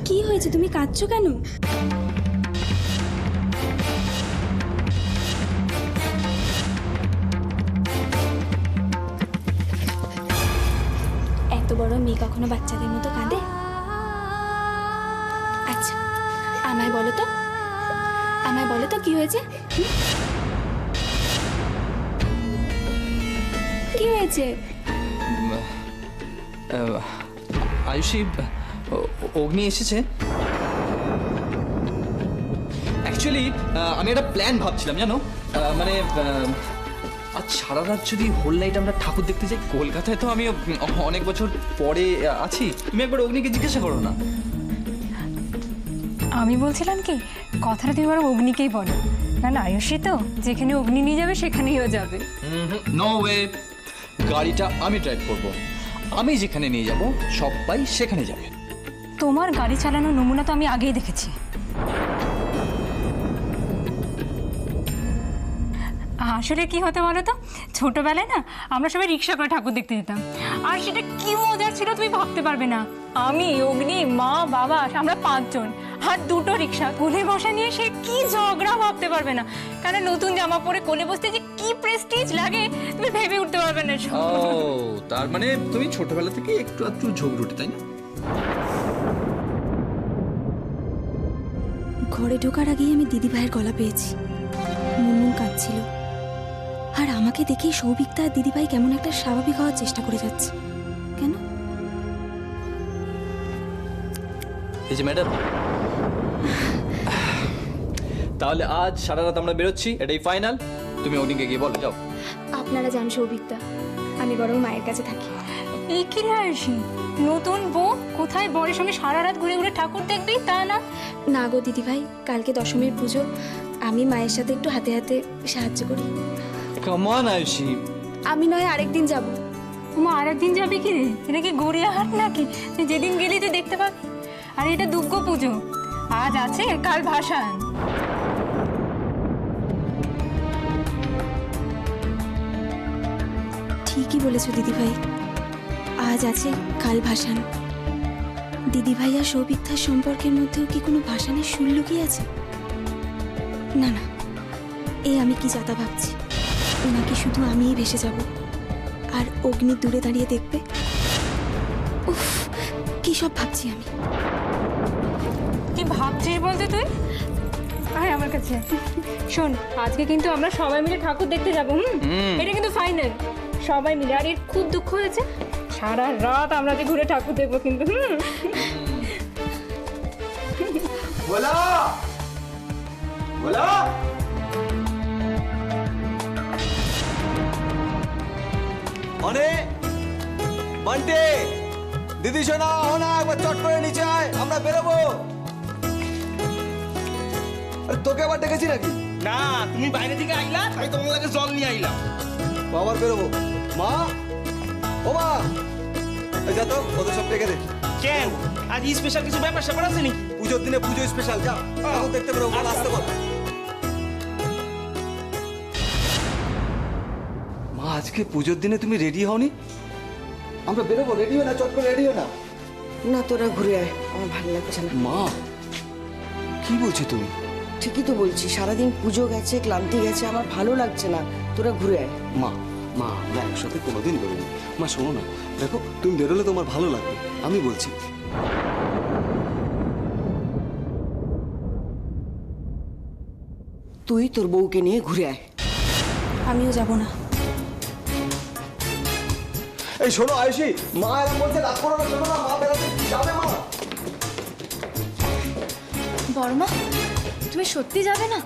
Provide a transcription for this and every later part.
কি হয়েছে, তুমি কাঁদছো কেন? এত বড় মেয়ে কখনো বাচ্চাদের মতো কাঁদে? আচ্ছা, আমায় বলো তো কি হয়েছে? কি হয়েছে? আয়ুষী, অগ্নি এসেছে। অ্যাকচুয়ালি আমি একটা প্ল্যান ভাবছিলাম, জানো, মানে আজ সারা রাত যদি হোল নাইট আমরা ঠাকুর দেখতে যাই। কলকাতায় তো আমি অনেক বছর পরে আছি। তুমি একবার অগ্নিকে জিজ্ঞাসা করো না। আমি বলছিলাম কি, কথাটা তুমি বরং অগ্নিকেই বলো, কারণ আয়ুষী তো যেখানে অগ্নি নিয়ে যাবে সেখানেইও যাবে। নো ওয়ে, গাড়িটা আমি ড্রাইভ করব। আমি যেখানে নিয়ে যাব সবাই সেখানে যাবে। তোমার গাড়ি চালানোর নমুনা তো আমি আগেই দেখেছি। আসলে কি হতো বলো তো, ছোটবেলায় না আমরা সবাই রিক্সা করে ঠাকুর দেখতে যেতাম, আর সেটা কি মজার ছিল তুমি ভাবতে পারবে না। আমি, অগ্নি, মা, বাবা, আমরা 5 জন, আর 2টো রিক্সা, কোলে বসা নিয়ে সে কি ঝগড়া ভাবতে পারবে না। কারণ নতুন জামা পরে কোলে বসতে যে কি প্রেস্টিজ লাগে তুমি ভেবে উঠতে পারবে না। ও, তার মানে তুমি ছোটবেলা থেকে একটু একটু ঝগড়ুটে, তাই না? ঘরে ঢোকার আগেই আমি দিদি ভাইয়ের গলা পেয়েছি। মুনমুন কাঁদছিল, আর আমাকে দেখেই সৌভিকতা আর দিদি ভাই কেমন একটা স্বাভাবিক হওয়ার চেষ্টা করে যাচ্ছে। কেন? এই যে ম্যাডাম, তাহলে আজ সারা রাত আমরা বেরোচ্ছি, এটাই ফাইনাল। তুমি অগ্নিকে গিয়ে বলো, যাও। আপনারা জান সৌভিকতা, আমি বরং মায়ের কাছে থাকি। এই কি রে আয়ুষী, নতুন বউ কোথায় বরের সঙ্গে সারা রাত ঘুরে ঘুরে ঠাকুর দেখবি তা না? না গো দিদি ভাই, কালকে দশমীর পুজো, আমি মায়ের সাথে একটু হাতে হাতে সাহায্য করি। Come on Ayushi. আমি নয় আরেকদিন যাব। মা আরেকদিন যাবে কি রে? এটা কি গড়িয়াহাট নাকি? তুই যেদিন গেলি তুই দেখতে পাবি। আর এটা দুর্গা পুজো, আজ আছে কাল ভাসান। ঠিকই বলেছো দিদি ভাই, আজ আছে কাল ভাসান। দিদি ভাই আর সৌভিকতার সম্পর্কের মধ্যেও কি কোনো ভাসানের সুর লুকিয়ে আছে? না না, আমি কি যাতা ভাবছি, নাকি শুধু আমিই ভেসে যাব আর অগ্নি দূরে দাঁড়িয়ে দেখবে? উফ, কি সব ভাবছি আমি। কি ভাবছিস বলতে তুই? আয় আমার কাছে শোন, আজকে কিন্তু আমরা সবাই মিলে ঠাকুর দেখতে যাবো। এটা কিন্তু ফাইনাল, সবাই মিলে। আর এর খুব দুঃখ হয়েছে, সারা রাত আমরা যে ঘুরে ঠাকুর দেখবো কিন্তু। बोला बोला অনে বান্টি দিদি শোনা হনা একবার চট করে নিচে আয়, আমরা বেরোবো। আরে তোকে আবার ডেকেছি নাকি? না, তুমি বাইরে থেকে আইলা তাই তোমার লাগে জল নিয়ে আইলাম। আবার বেরোবো। মা, ও মা, এই যা তো ওদের সব ডেকে দে। কেন আজ স্পেশাল কিছু ব্যাপার স্যাপার আছে নাকি? পুজোর দিনে পুজো স্পেশাল, যা ঠাকুর দেখতে বেরোবো। বল, আসতে বল। মা, আজকে পুজোর দিনে তুমি রেডি হওনি? আমরা বেরোবো, রেডি হো না, চট করে রেডি হো না। না, তোরা ঘুরে আয়, আমার ভালো লাগছে না। মা, কি বলছো তুমি? ঠিকই তো বলছি, সারাদিন পুজো গেছে, ক্লান্তি গেছে, আমার ভালো লাগছে না। তোরা ঘুরে আয়। মা, মা, আমরা একসাথে কোনোদিন বেরোবো। মা শোনো না, দেখো তুমি বেরোলে তোমার ভালো লাগবে, আমি বলছি। তুই তোর বউকে নিয়ে ঘুরে আয়। আমিও যাব না। এই শোনো আয়ুষী, মা এরকম বলছে, রাগ করো না, শোনো না, মা বেরোতে যাবে। মা, বড়মা, তুমি সত্যি যাবে না?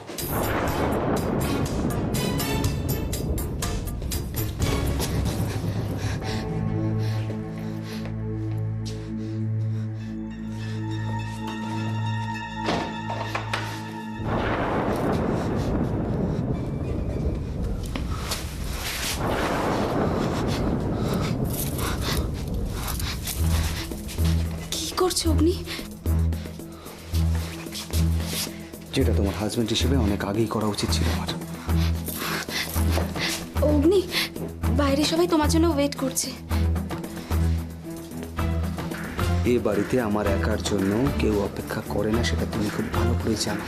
কি করছো অগ্নি? যেটা তোমার হাজবেন্ড হিসেবে অনেক আগেই করা উচিত ছিল আমার। অগ্নি, বাইরে সবাই তোমার জন্য ওয়েট করছে। এ বাড়িতে আমার একার জন্য কেউ অপেক্ষা করে না, সেটা তুমি খুব ভালো করে জানো।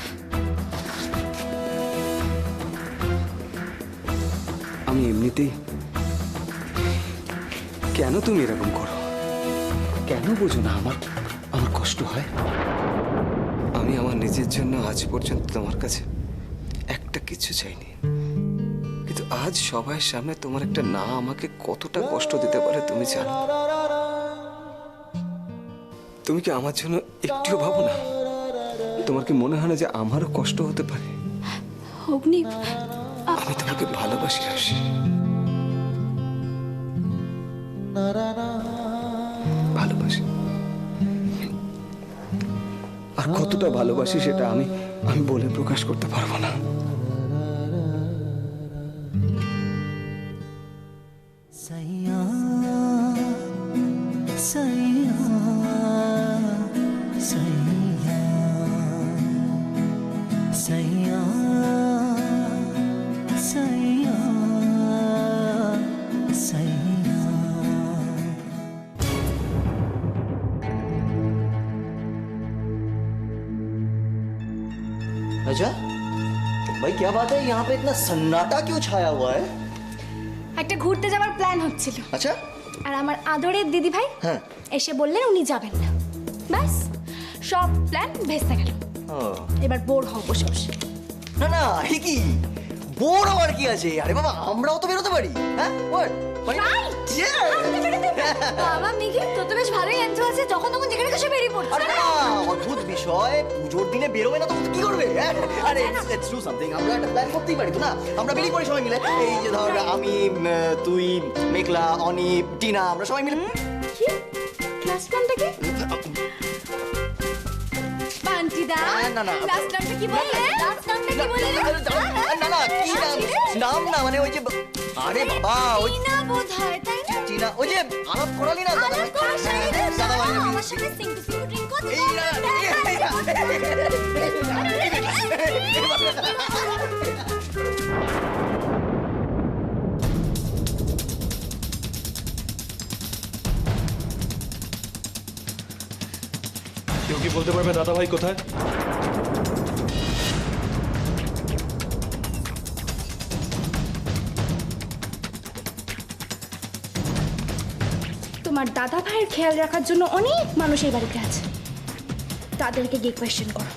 আমি এমনিতেই, কেন তুমি এরকম করো? কেন বোঝো না আমার আমার কষ্ট হয়? আমি আমার নিজের জন্য আজ পর্যন্ত তোমার কাছে একটা কিছু চাইনি, কিন্তু আজ সবার সামনে তোমার একটা না আমাকে কতটা কষ্ট দিতে পারে তুমি জানো। তুমি কি আমার জন্য একটুও ভাবো না? তোমার কি মনে হয় না যে আমারও কষ্ট হতে পারে? অগ্নি, আমি তোমাকে ভালোবাসি রাশি, ভালোবাসি। আর কতটা ভালোবাসি সেটা আমি আমি বলে প্রকাশ করতে পারবো না। सैया सैया सैया सैया सैया सैया। अच्छा भाई क्या बात है, यहाँ पे इतना सन्नाटा क्यों छाया हुआ है? একটা ঘুরতে যাওয়ার প্ল্যান হচ্ছিল, अच्छा আর আমার আদরের দিদি ভাই হ্যাঁ এসে বললেন উনি যাবেন না। ব্যাস সব প্ল্যান ভেস্তে গেল। ও, এবার বোর হও বসে বসে। না না এ কি বোর হওয়ার কি আছে? আরে বাবা আমরাও তো বেরোতে পারি। হ্যাঁ what? মানে- Yeah! বাবা মিকি, তোর তো বেশ ভালোই এনজয় আছে, যখন তখন যেখানে খুশি বেরিয়ে পড়ছিস। আরে না অদ্ভুত বিষয়, পুজোর দিনে বেরোবে না তখন কি করবে? হ্যাঁ? আরে লেটস ডু সামথিং, আমরা একটা প্ল্যান করতেই পারি তো না? আমরা বেরিয়ে পড়ি সবাই মিলে, এই যে ধর আমি তুই মেঘলা অনি টিনা, আমরা সবাই মিলে। কি ক্লাস প্ল্যানটা কি? বান্টিদা না, না। ক্লাস প্ল্যানটা কি বললে? ক্লাস প্ল্যানটা কি বললে? না না কি নাম না মানে ওই যে আরে বাবা ওই টিনা বোধহয়, তাই না? টিনা, ওই যে আলাপ করালি না দাদা আলাপ করার সাথে দাদা ভাই আমার সাথে সিঙ্কু সিঙ্কু ড্রিঙ্ক করতে। এই না, কেউ কি বলতে পারবে দাদা ভাই কোথায়? তোমার দাদা ভাইয়ের খেয়াল রাখার জন্য অনেক মানুষ এই বাড়িতে আছে, তাদেরকে গিয়ে কোয়েশ্চেন করো।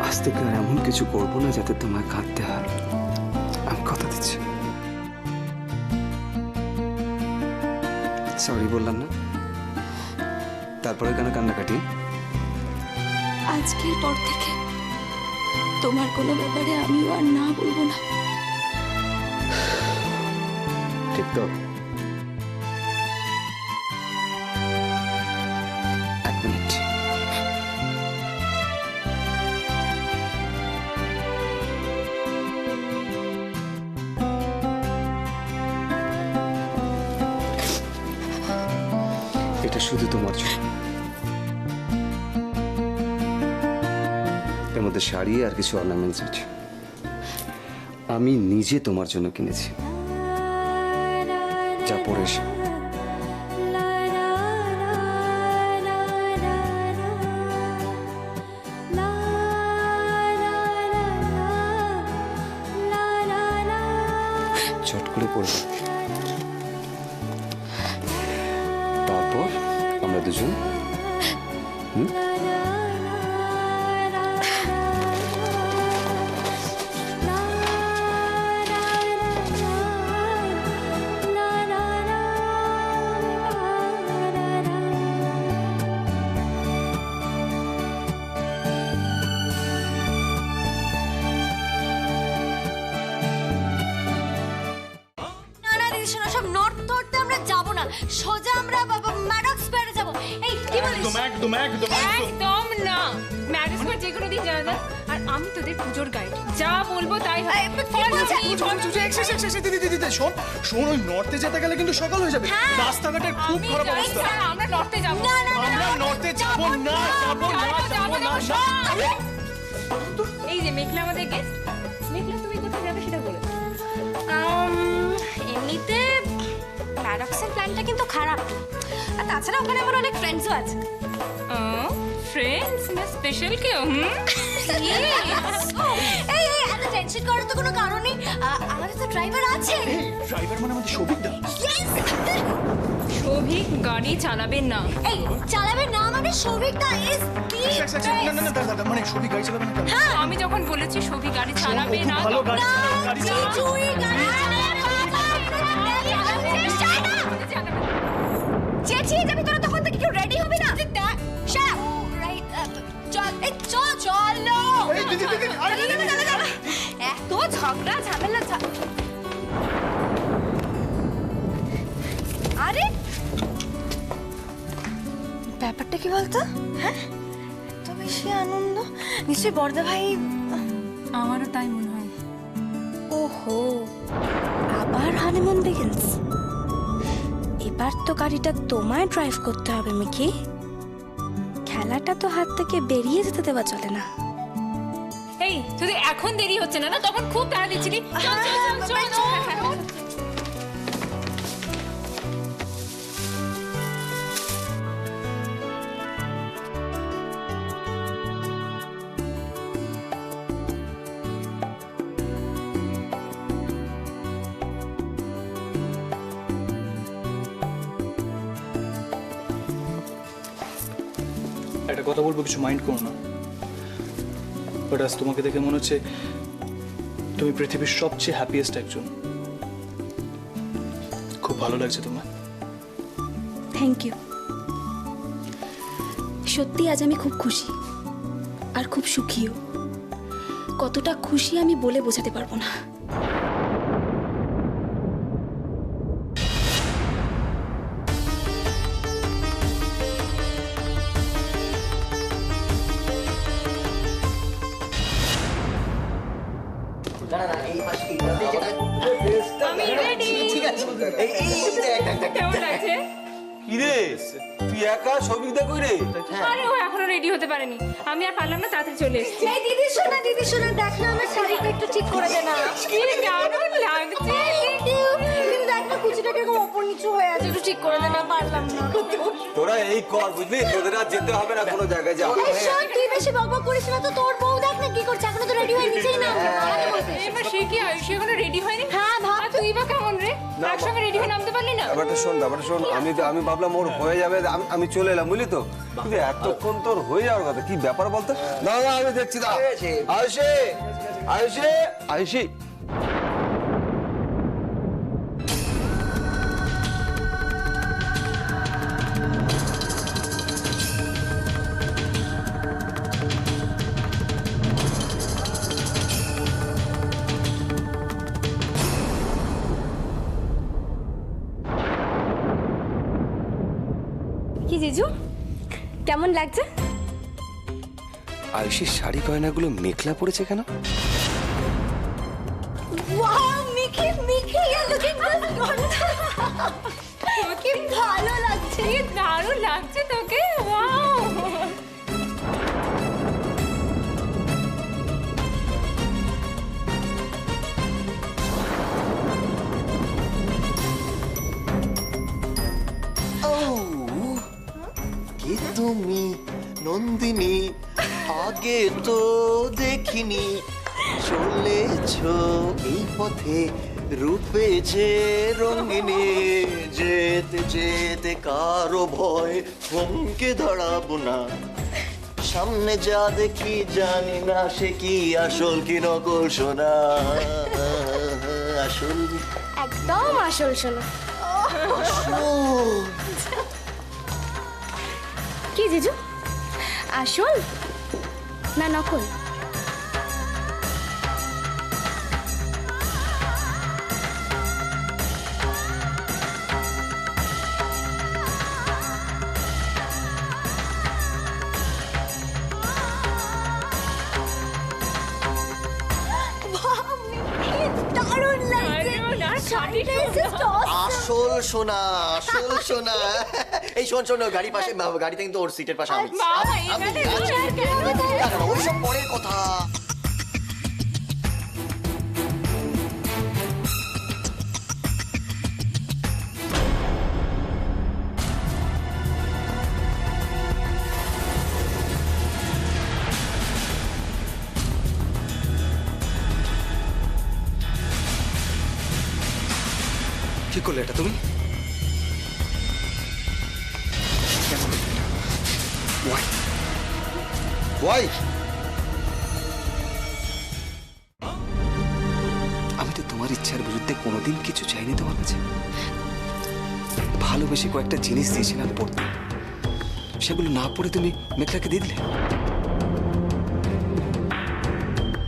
আজ থেকে আর এমন কিছু করবো না যাতে তোমায় কাঁদতে হয়, আমি কথা দিচ্ছি। সরি বললাম না? তারপরে কেন কান্নাকাটি? আজকের পর থেকে তোমার কোনো ব্যাপারে আমিও আর না বলবো না। ঠিক তো? এক মিনিট। এটা শুধু তোমার জন্য। এর মধ্যে শাড়ি আর কিছু অর্নামেন্টস আছে, আমি নিজে তোমার জন্য কিনেছি। যা পরে এসো। চট করে পড়বে, তারপর আমরা দুজন সব নর্থ নর্থে আমরা যাব না, সোজা আমরা ম্যাডক স্কোয়ারে যাব। এই কি বলিস একদম একদম একদম একদম একদম না, ম্যারেজ করে যে কোনো দিন যাওয়া যায়। আর আমি তোদের পুজোর গাইড, যা বলবো তাই হবে। দিদি শোন শোন, ওই নর্থে যেতে গেলে কিন্তু সকাল হয়ে যাবে, রাস্তাঘাটের খুব আমি খারাপ যাই, অবস্থা। স্যার, আমরা নর্থে যাবো। আমরা নর্থে যাবো না, যাবো না, যাবো না। এই যে মেঘলা আমাদের গেস্ট, মেঘলা তুমি কোথায় যাবে সেটা বলে। এমনিতে প্যারাডক্সের প্ল্যানটা কিন্তু খারাপ না। আর তাছাড়া ওখানে আমার অনেক ফ্রেন্ডসও আছে। ফ্রেন্ডস না স্পেশাল কেউ? এই এই এত টেনশন করার তো কোনো কারণ নেই, আমাদের তো ড্রাইভার আছে। ড্রাইভার মানে আমাদের সবিক দা। সৌভিক গাড়ি চালাবে না। এই চালাবে না মানে সৌভিকটা ইজ দি না না না দাদা, মানে সবিক গাড়ি চালাবে না কেন? আমি যখন বলেছি সৌভিক গাড়ি ও চালাবে খুব না, ভালো গাড়ি চালাবে, গাড়ি চালাবে। চুই গাড়ি চেঁচিয়ে যাবি তোরা, তখন থেকে কেউ রেডি হবে না। শাট আপ, চল এই চল এই দিদি দিদি, আরে এত ঝগড়া ঝামেলা আরে ব্যাপারটা কি বলতো? হ্যাঁ, এত বেশি আনন্দ, নিশ্চয়ই বড়দা ভাই। আমারও তাই মনে হয়। ওহো, আবার হানিমুন বিগিনস। এবার তো গাড়িটা তোমায় ড্রাইভ করতে হবে মিকি। খেলাটা তো হাত থেকে বেরিয়ে যেতে দেওয়া চলে না। এই যদি এখন দেরি হচ্ছে না, তখন খুব তাড়া দিচ্ছিলি। চল, চল, চল, চল। একটা কথা বলবো, কিছু মাইন্ড করো না, বাট আজ তোমাকে দেখে মনে হচ্ছে তুমি পৃথিবীর সবচেয়ে হ্যাপিয়েস্ট একজন। খুব ভালো লাগছে তোমার। Thank you. সত্যি আজ আমি খুব খুশি আর খুব সুখীও। কতটা খুশি আমি বলে বোঝাতে পারবো না। আমি রেডি। ঠিক আছে, এই দেখ কেমন লাগছে? কিরে তুই একা সবিক দা কই রে? আরে ও এখনো রেডি হতে পারেনি, আমি আর পারলাম না, তাড়াতাড়ি চলে এসেছি। এই দিদি শোনা দেখ না, আমার শাড়িটা একটু ঠিক করে দে না। কি দারুণ লাগছে। কিন্তু দেখ না কুচিটা কিরকম ওপর নিচু হয়ে আছে, একটু ঠিক করে দে না, পারলাম না। তোরা এই কর বুঝলি, তোদের আর যেতে হবে না কোনো জায়গায়, যা। এই শোন, তুই বেশি বকবক করিস না তো, তোর বউ দেখ না কি করছে, এখনো তো রেডি হয়ে নিচেই না। এবার সে কি আয়ুষ এখনো রেডি হয়নি? হ্যাঁ, ভাব আর তুই বা কেমন রে, একসঙ্গে রেডি হয়ে নামতে পারলি না? ব্যাপারটা শোন, আমি ভাবলাম ওর হয়ে যাবে, আমি চলে এলাম বুঝলি তো, কিন্তু এতক্ষণ তোর হয়ে যাওয়ার কথা, কি ব্যাপার বলতো? না আমি দেখছি, না আয়ুষী কি জিজু কেমন লাগছে? আয়ুষীর শাড়ি গয়নাগুলো মেঘলা পড়েছে কেন? ওয়াও মিকি ইউ লুকিং কি ভালো লাগছে। কি দারুণ লাগছে তোকে, ওয়াও। কি তুমি নন্দিনী, আগে তো দেখিনি, চলেছ এই পথে রূপে যে রঙিনী, যেতে যেতে কারো ভয় থমকে দাঁড়াবো না, সামনে যা দেখি জানি না সে কি আসল কি নকল, শোনা আসল একদম আসল শোনো। কি জিজু আসল না নকল? শাড়িটা is just awesome. আসল সোনা, আসল সোনা। এই শোন শোন, গাড়ি পাশে, গাড়িতে কিন্তু ওর সিটের পাশে আমি। বাবা, আমি এখানে আছি। না, না, ওইসব পরের কথা। কি করলে এটা তুমি? Why? Why? আমি তো তোমার ইচ্ছার বিরুদ্ধে কোনোদিন কিছু চাইনি তোমার কাছে। ভালোবেসে কয়েকটা জিনিস দিয়েছিলাম পড়তে, সেগুলো না পড়ে তুমি মেঘলাকে দিয়ে দিলে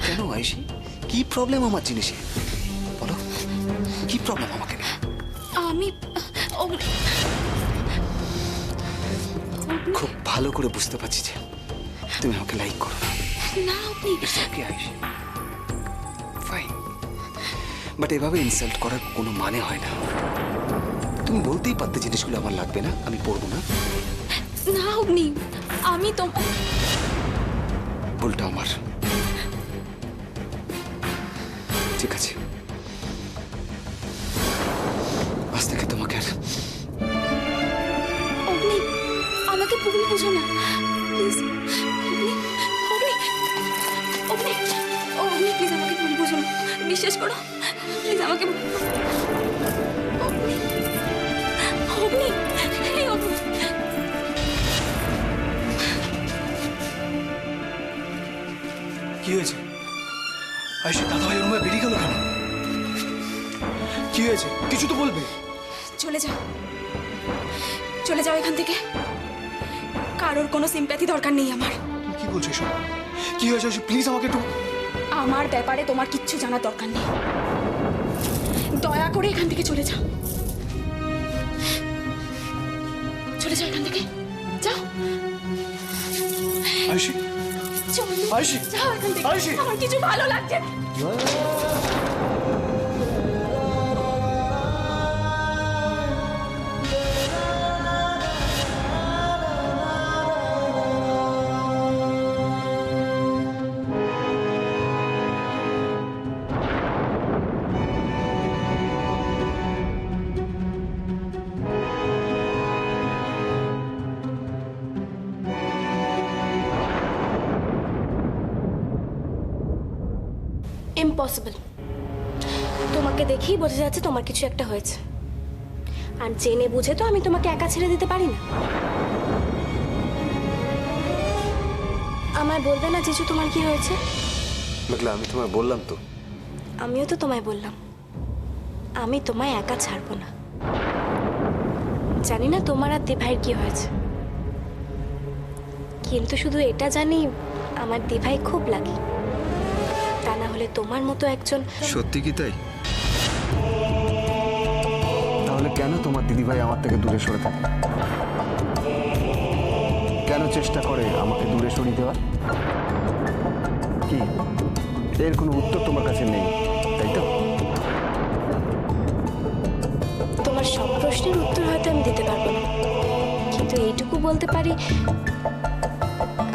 কেন? আয়ুষী, কি প্রবলেম আমার জিনিসে? বলো, কি প্রবলেম আমাকে নিয়ে? আমি খুব ভালো করে বুঝতে পারছি যে তুমি আমাকে লাইক করো। না আপনি it's okay Ayushi, fine, but এভাবে ইনসাল্ট করার কোনো মানে হয় না। তুমি বলতেই পারতে জিনিসগুলো আমার লাগবে না, আমি পড়বো না। না অগ্নি, আমি তো ভুলটা আমার। ঠিক আছে, আজ থেকে তোমাকে আর অগ্নি আমাকে ভুল বুঝো না please. Agni Agni Agni please আমাকে ভুল বুঝো না, বিশ্বাস করো প্লিজ আমাকে। অগ্নি অগ্নি এই অগ্নি, কি হয়েছে? আয়ুষী, দাদা ভাই রুমে বেরিয়ে গেল কেন? কি হয়েছে? কিছু তো বলবে। চলে যাও, চলে যাও এখান থেকে। কারোর কোনো সিম্প্যাথি দরকার নেই আমার। তুমি কি বলছো এসব? কি হয়েছে আয়ুষী? প্লিজ আমাকে একটু। আমার ব্যাপারে তোমার কিচ্ছু জানার দরকার নেই। দয়া করে এখান থেকে চলে যাও, চলে যাও এখান থেকে, যাও। আয়ুষী, চলো, আয়ুষী, যাও এখান থেকে। আয়ুষী। আমার কিছু ভালো লাগছে না। ইম্পসিবল। তোমাকে দেখেই বোঝা যাচ্ছে তোমার কিছু একটা হয়েছে, আর জেনে বুঝে তো আমি তোমাকে একা ছেড়ে দিতে পারি না। আমায় বলবে না জিজু তোমার কি হয়েছে? মেঘলা, আমি তোমায় বললাম তো। আমিও তো তোমায় বললাম আমি তোমায় একা ছাড়বো না। জানি না তোমার আর দিভাইয়ের কি হয়েছে, কিন্তু শুধু এটা জানি আমার দিভাই খুব লাগে। তা না হলে তোমার মতো একজন। সত্যি কি তাই? তাহলে কেন তোমার দিদিভাই আমার থেকে দূরে সরে থাকে? কেন চেষ্টা করে আমাকে দূরে সরিয়ে দেওয়ার? কি এর কোনো উত্তর তোমার কাছে নেই, তাই তো? তোমার সব প্রশ্নের উত্তর হয়তো আমি দিতে পারবো না, কিন্তু এইটুকু বলতে পারি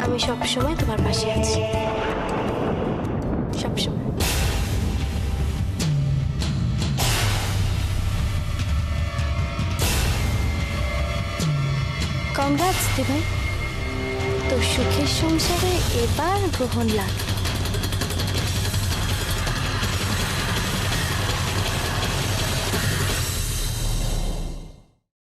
আমি সব সময় তোমার পাশে আছি, সব সময়। কংগ্রাটস দিভাই, তোর সুখের সংসারে এবার গ্রহণ লাভ।